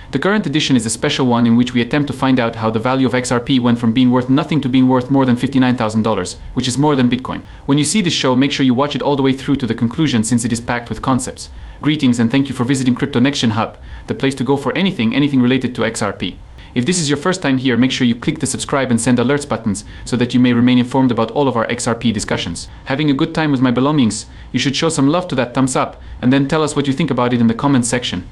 The current edition is a special one in which we attempt to find out how the value of XRP went from being worth nothing to being worth more than $59,000, which is more than Bitcoin. When you see this show, make sure you watch it all the way through to the conclusion since it is packed with concepts. Greetings and thank you for visiting Crypto Next Gen Hub, the place to go for anything related to XRP. If this is your first time here, make sure you click the subscribe and send alerts buttons so that you may remain informed about all of our XRP discussions. Having a good time with my belongings, you should show some love to that thumbs up and then tell us what you think about it in the comments section.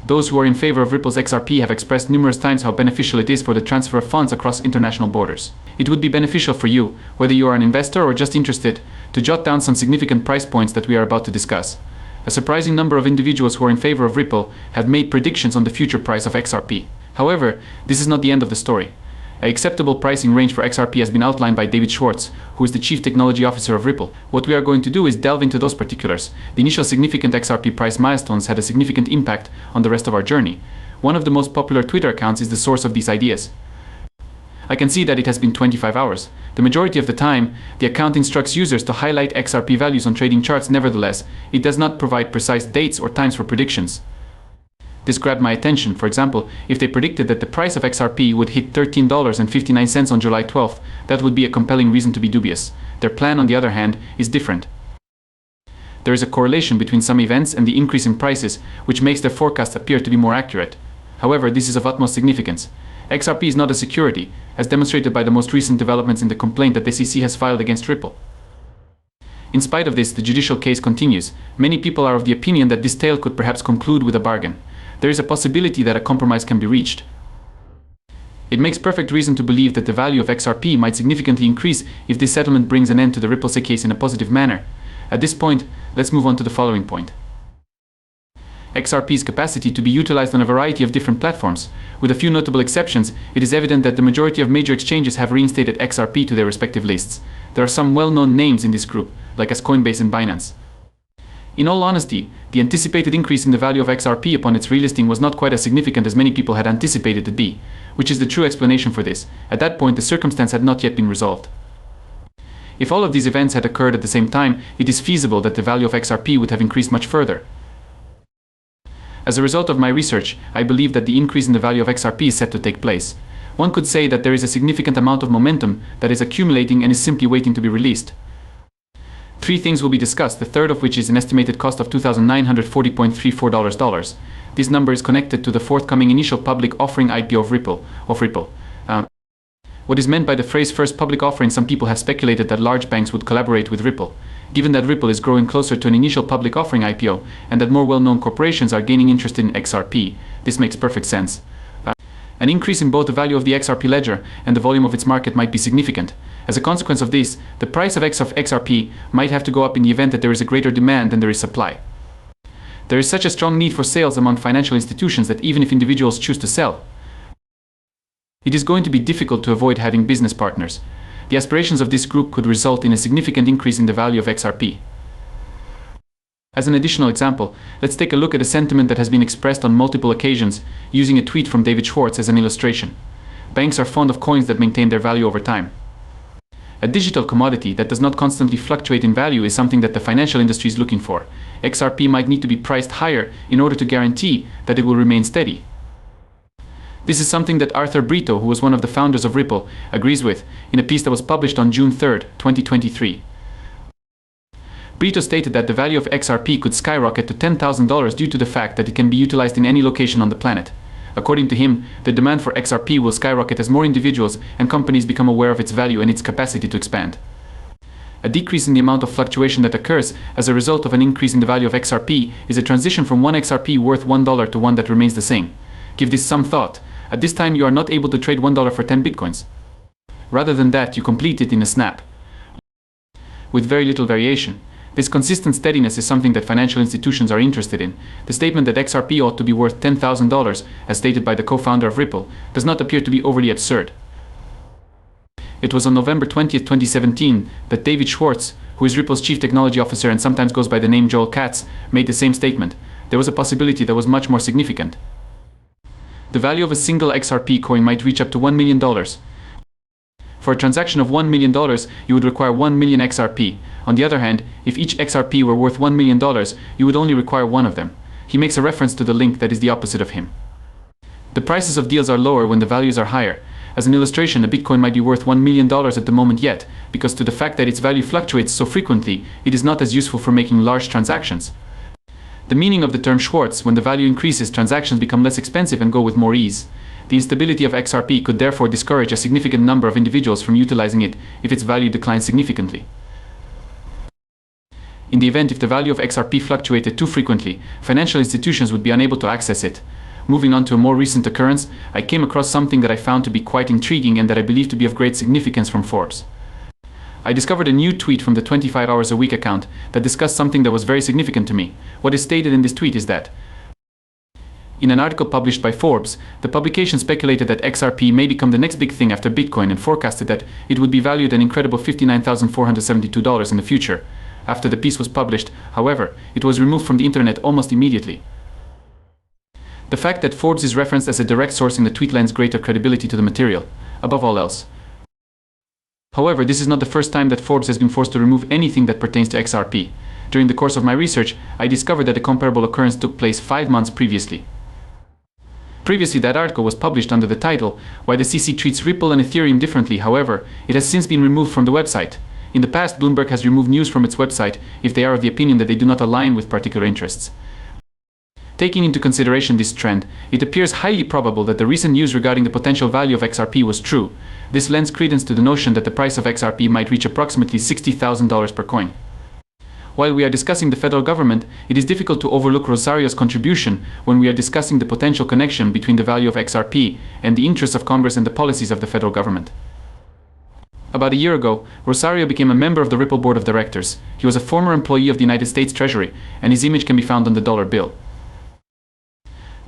Those who are in favor of Ripple's XRP have expressed numerous times how beneficial it is for the transfer of funds across international borders. It would be beneficial for you, whether you are an investor or just interested, to jot down some significant price points that we are about to discuss. A surprising number of individuals who are in favor of Ripple have made predictions on the future price of XRP. However, this is not the end of the story. An acceptable pricing range for XRP has been outlined by David Schwartz, who is the Chief Technology Officer of Ripple. What we are going to do is delve into those particulars. The initial significant XRP price milestones had a significant impact on the rest of our journey. One of the most popular Twitter accounts is the source of these ideas. I can see that it has been 25 hours. The majority of the time, the account instructs users to highlight XRP values on trading charts. Nevertheless, it does not provide precise dates or times for predictions. This grabbed my attention. For example, if they predicted that the price of XRP would hit $13.59 on July 12th, that would be a compelling reason to be dubious. Their plan, on the other hand, is different. There is a correlation between some events and the increase in prices, which makes their forecast appear to be more accurate. However, this is of utmost significance. XRP is not a security, as demonstrated by the most recent developments in the complaint that the SEC has filed against Ripple. In spite of this, the judicial case continues. Many people are of the opinion that this tale could perhaps conclude with a bargain. There is a possibility that a compromise can be reached. It makes perfect reason to believe that the value of XRP might significantly increase if this settlement brings an end to the Ripple case in a positive manner. At this point, let's move on to the following point. XRP's capacity to be utilized on a variety of different platforms. With a few notable exceptions, it is evident that the majority of major exchanges have reinstated XRP to their respective lists. There are some well-known names in this group, like as Coinbase and Binance. In all honesty, the anticipated increase in the value of XRP upon its relisting was not quite as significant as many people had anticipated it to be, which is the true explanation for this. At that point, the circumstance had not yet been resolved. If all of these events had occurred at the same time, it is feasible that the value of XRP would have increased much further. As a result of my research, I believe that the increase in the value of XRP is set to take place. One could say that there is a significant amount of momentum that is accumulating and is simply waiting to be released. Three things will be discussed, the third of which is an estimated cost of $2,940.34. This number is connected to the forthcoming initial public offering IPO of Ripple. What is meant by the phrase first public offering? Some people have speculated that large banks would collaborate with Ripple. Given that Ripple is growing closer to an initial public offering IPO, and that more well-known corporations are gaining interest in XRP, this makes perfect sense. An increase in both the value of the XRP ledger and the volume of its market might be significant. As a consequence of this, the price of XRP might have to go up in the event that there is a greater demand than there is supply. There is such a strong need for sales among financial institutions that even if individuals choose to sell, it is going to be difficult to avoid having business partners. The aspirations of this group could result in a significant increase in the value of XRP. As an additional example, let's take a look at a sentiment that has been expressed on multiple occasions, using a tweet from David Schwartz as an illustration. Banks are fond of coins that maintain their value over time. A digital commodity that does not constantly fluctuate in value is something that the financial industry is looking for. XRP might need to be priced higher in order to guarantee that it will remain steady. This is something that Arthur Brito, who was one of the founders of Ripple, agrees with in a piece that was published on June 3, 2023. Brito stated that the value of XRP could skyrocket to $10,000 due to the fact that it can be utilized in any location on the planet. According to him, the demand for XRP will skyrocket as more individuals and companies become aware of its value and its capacity to expand. A decrease in the amount of fluctuation that occurs as a result of an increase in the value of XRP is a transition from one XRP worth $1 to one that remains the same. Give this some thought. At this time, you are not able to trade $1 for 10 bitcoins. Rather than that, you complete it in a snap, with very little variation. This consistent steadiness is something that financial institutions are interested in. The statement that XRP ought to be worth $10,000, as stated by the co-founder of Ripple, does not appear to be overly absurd. It was on November 20, 2017, that David Schwartz, who is Ripple's chief technology officer and sometimes goes by the name Joel Katz, made the same statement. There was a possibility that was much more significant. The value of a single XRP coin might reach up to $1 million. For a transaction of $1 million, you would require 1 million XRP. On the other hand, if each XRP were worth $1 million, you would only require one of them. He makes a reference to the link that is the opposite of him. The prices of deals are lower when the values are higher. As an illustration, a Bitcoin might be worth $1 million at the moment yet, because to the fact that its value fluctuates so frequently, it is not as useful for making large transactions. The meaning of the term Schwartz: when the value increases, transactions become less expensive and go with more ease. The instability of XRP could therefore discourage a significant number of individuals from utilizing it if its value declines significantly. In the event if the value of XRP fluctuated too frequently, financial institutions would be unable to access it. Moving on to a more recent occurrence, I came across something that I found to be quite intriguing and that I believe to be of great significance from Forbes. I discovered a new tweet from the 25 Hours a Week account that discussed something that was very significant to me. What is stated in this tweet is that, in an article published by Forbes, the publication speculated that XRP may become the next big thing after Bitcoin and forecasted that it would be valued an incredible $59,472 in the future. After the piece was published, however, it was removed from the internet almost immediately. The fact that Forbes is referenced as a direct source in the tweet lends greater credibility to the material, above all else. However, this is not the first time that Forbes has been forced to remove anything that pertains to XRP. During the course of my research, I discovered that a comparable occurrence took place 5 months previously. Previously, that article was published under the title, "Why the CC Treats Ripple and Ethereum Differently." However, it has since been removed from the website. In the past, Bloomberg has removed news from its website if they are of the opinion that they do not align with particular interests. Taking into consideration this trend, it appears highly probable that the recent news regarding the potential value of XRP was true. This lends credence to the notion that the price of XRP might reach approximately $60,000 per coin. While we are discussing the federal government, it is difficult to overlook Rosario's contribution when we are discussing the potential connection between the value of XRP and the interests of Congress and the policies of the federal government. About a year ago, Rosario became a member of the Ripple board of directors. He was a former employee of the United States Treasury, and his image can be found on the dollar bill.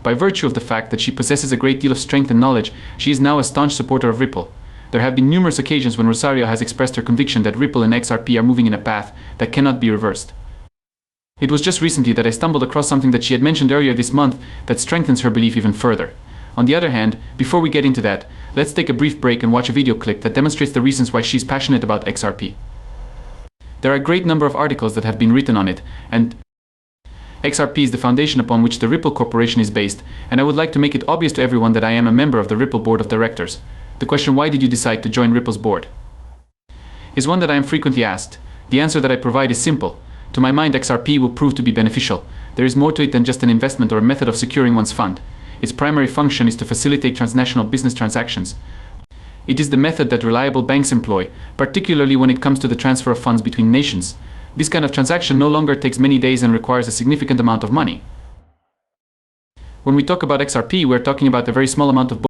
By virtue of the fact that she possesses a great deal of strength and knowledge, she is now a staunch supporter of Ripple. There have been numerous occasions when Rosario has expressed her conviction that Ripple and XRP are moving in a path that cannot be reversed. It was just recently that I stumbled across something that she had mentioned earlier this month that strengthens her belief even further. On the other hand, before we get into that, let's take a brief break and watch a video clip that demonstrates the reasons why she's passionate about XRP. There are a great number of articles that have been written on it, and XRP is the foundation upon which the Ripple Corporation is based, and I would like to make it obvious to everyone that I am a member of the Ripple board of directors. The question, "Why did you decide to join Ripple's board?" is one that I am frequently asked. The answer that I provide is simple. To my mind, XRP will prove to be beneficial. There is more to it than just an investment or a method of securing one's fund. Its primary function is to facilitate transnational business transactions. It is the method that reliable banks employ, particularly when it comes to the transfer of funds between nations. This kind of transaction no longer takes many days and requires a significant amount of money. When we talk about XRP, we're talking about a very small amount of